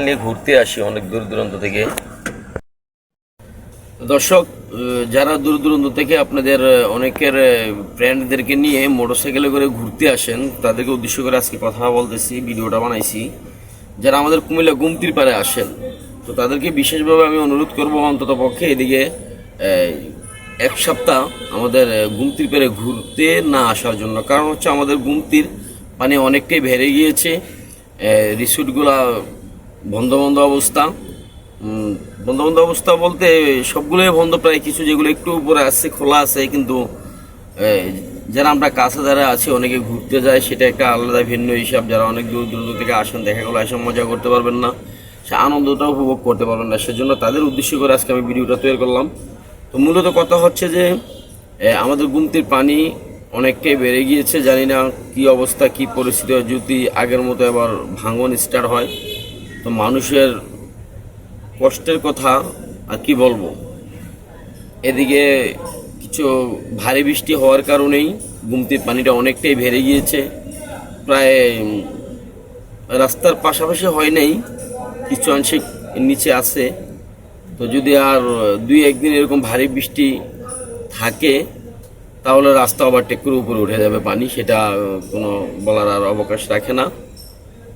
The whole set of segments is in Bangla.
নিয়ে ঘুরতে আসি অনেক দূর দূরান্ত থেকে। দর্শক, যারা দূর দূরান্ত থেকে আপনাদের অনেকের ফ্রেন্ডদেরকে নিয়ে মোটরসাইকেলে করে ঘুরতে আসেন, তাদেরকে উদ্দেশ্য করে আজকে কথা বলতেছি, ভিডিওটা বানাইছি। যারা আমাদের কুমিল্লা গুমতির পাড়ে আসেন, তো তাদেরকে বিশেষভাবে আমি অনুরোধ করব অন্তত পক্ষে এদিকে এক সপ্তাহ আমাদের গুমতির পাড়ে ঘুরতে না আসার জন্য। কারণ হচ্ছে আমাদের গুমতির পানি অনেকটাই বেড়ে গিয়েছে, রিসোর্টগুলা বন্ধ বন্ধ অবস্থা। বন্ধ বন্ধ অবস্থা বলতে সবগুলোই বন্ধ, প্রায় কিছু যেগুলো একটু উপরে আছে খোলা আছে, কিন্তু যারা আমরা কাছে যারা আছি অনেকে ঘুরতে যায়, সেটা একটা আলাদা ভিন্ন হিসাব। যারা অনেক দূর দূর থেকে আসেন, দেখা গেলো এসব মজা করতে পারবেন না, সে আনন্দটাও উপভোগ করতে পারবেন না। সেজন্য তাদের উদ্দেশ্য করে আজকে আমি ভিডিওটা তৈরি করলাম। তো মূলত কথা হচ্ছে যে আমাদের গুমতির পানি অনেকটাই বেড়ে গিয়েছে, জানি না কি অবস্থা কি পরিস্থিতি হয়, যদি আগের মতো আবার ভাঙন স্টার্ট হয় তো মানুষের কষ্টের কথা আর কি বলবো। এদিকে কিছু ভারী বৃষ্টি হওয়ার কারণেই গুমতির পানিটা অনেকটাই বেড়ে গিয়েছে, প্রায় রাস্তার পাশাপাশি হয় নাই, কিছু আংশিক নিচে আছে। তো যদি আর 2-1 দিন এরকম ভারী বৃষ্টি থাকে তাহলে রাস্তা ওভারটেক করে উপরে উঠে যাবে পানি, সেটা কোনো বলার আর অবকাশ রাখে না।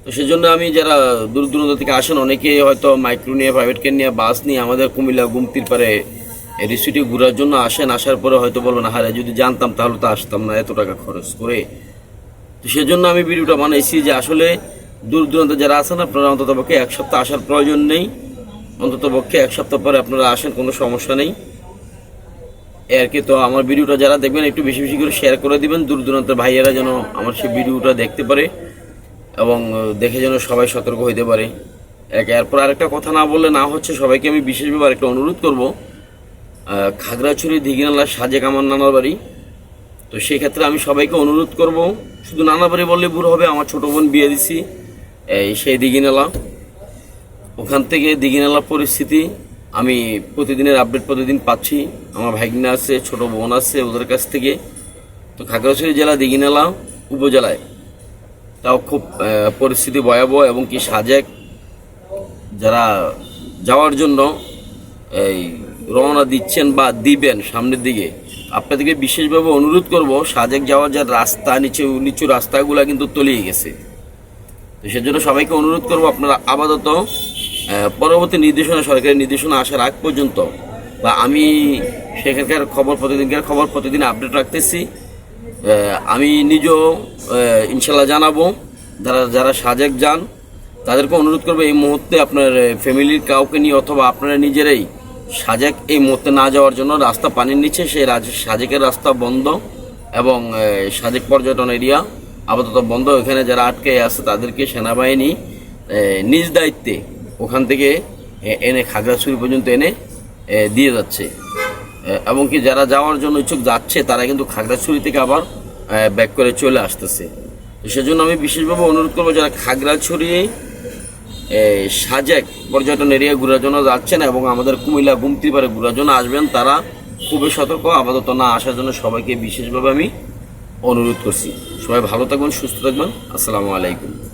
তো সেজন্য আমি যারা দূর দূরান্ত থেকে আসেন, অনেকেই হয়তো মাইক্রো নিয়ে, প্রাইভেট কার নিয়ে, বাস নিয়ে আমাদের কুমিল্লা গুমতির পারে রিসোর্টে ঘোরার জন্য আসেন। আসার পরে হয়তো বলবেন, হারে যদি জানতাম তাহলে তো আসতাম না এত টাকা খরচ করে। তো সেজন্য আমি ভিডিওটা বানাইছি যে আসলে দূর দূরান্ত যারা আছেন, আপনারা অন্তত পক্ষে এক সপ্তাহ আসার প্রয়োজন নেই, অন্তত পক্ষে এক সপ্তাহ পরে আপনারা আসেন, কোনো সমস্যা নেই আর কি। তো আমার ভিডিওটা যারা দেখবেন একটু বেশি বেশি করে শেয়ার করে দিবেন, দূর দূরান্তের ভাইয়েরা যেন আমার সেই ভিডিওটা দেখতে পারে এবং দেখে যেন সবাই সতর্ক হইতে পারে। এরপর আরেকটা কথা না বললে না হচ্ছে, সবাইকে আমি বিশেষভাবে আরেকটা অনুরোধ করব। খাগড়াছড়ি দিঘিনালা সাজেক আমার নানার বাড়ি। তো সেই ক্ষেত্রে আমি সবাইকে অনুরোধ করব, শুধু নানার বাড়ি বললে ভুল হবে, আমার ছোটো বোন বিয়ে দিছি সেই দিঘিনালা। ওখান থেকে দিঘিনালার পরিস্থিতি আমি প্রতিদিনের আপডেট প্রতিদিন পাচ্ছি। আমার ভাগ্নে আছে, ছোট বোন আছে, ওদের কাছ থেকে। তো খাগড়াছড়ি জেলা দিঘিনালা উপজেলায় তাও খুব পরিস্থিতি ভয়াবহ, এবং কি সাজেক যারা যাওয়ার জন্য এই রওনা দিচ্ছেন বা দিবেন সামনের দিকে, আপনাদেরকে বিশেষভাবে অনুরোধ করব, সাজেক যাওয়ার যে রাস্তা, নিচু রাস্তাগুলো কিন্তু তলিয়ে গেছে। তো সেজন্য সবাইকে অনুরোধ করব, আপনারা আপাতত পরবর্তী নির্দেশনা, সরকারি নির্দেশনা আসার আগ পর্যন্ত, বা আমি সেখানকার খবর প্রতিদিন আপডেট রাখতেছি। আমি নিজেও ইনশাল্লাহ জানাবো। যারা সাজেক যান তাদেরকে অনুরোধ করবো, এই মুহূর্তে আপনার ফ্যামিলির কাউকে নিয়ে অথবা আপনারা নিজেরাই সাজেক এই মুহূর্তে না যাওয়ার জন্য। রাস্তা পানির নিচে, সেই সাজেকের রাস্তা বন্ধ, এবং সাজেক পর্যটন এরিয়া আপাতত বন্ধ। এখানে যারা আটকে আছে তাদেরকে সেনাবাহিনী নিজ দায়িত্বে ওখান থেকে এনে খাগড়াছড়ি পর্যন্ত এনে দিয়ে যাচ্ছে, এবং কি যারা যাওয়ার জন্য ইচ্ছুক যাচ্ছে তারা কিন্তু খাগড়াছড়ি থেকে আবার ব্যাক করে চলে আসতেছে। তো সেজন্য আমি বিশেষভাবে অনুরোধ করবো, যারা খাগড়াছড়ি সাজেক পর্যটন এরিয়া ঘোরার জন্য যাচ্ছেন এবং আমাদের কুমিল্লা গুমতির পাড়ে ঘোরার জন্য আসবেন, তারা খুবই সতর্ক, আপাতত না আসার জন্য সবাইকে বিশেষভাবে আমি অনুরোধ করছি। সবাই ভালো থাকবেন, সুস্থ থাকবেন। আসসালামু আলাইকুম।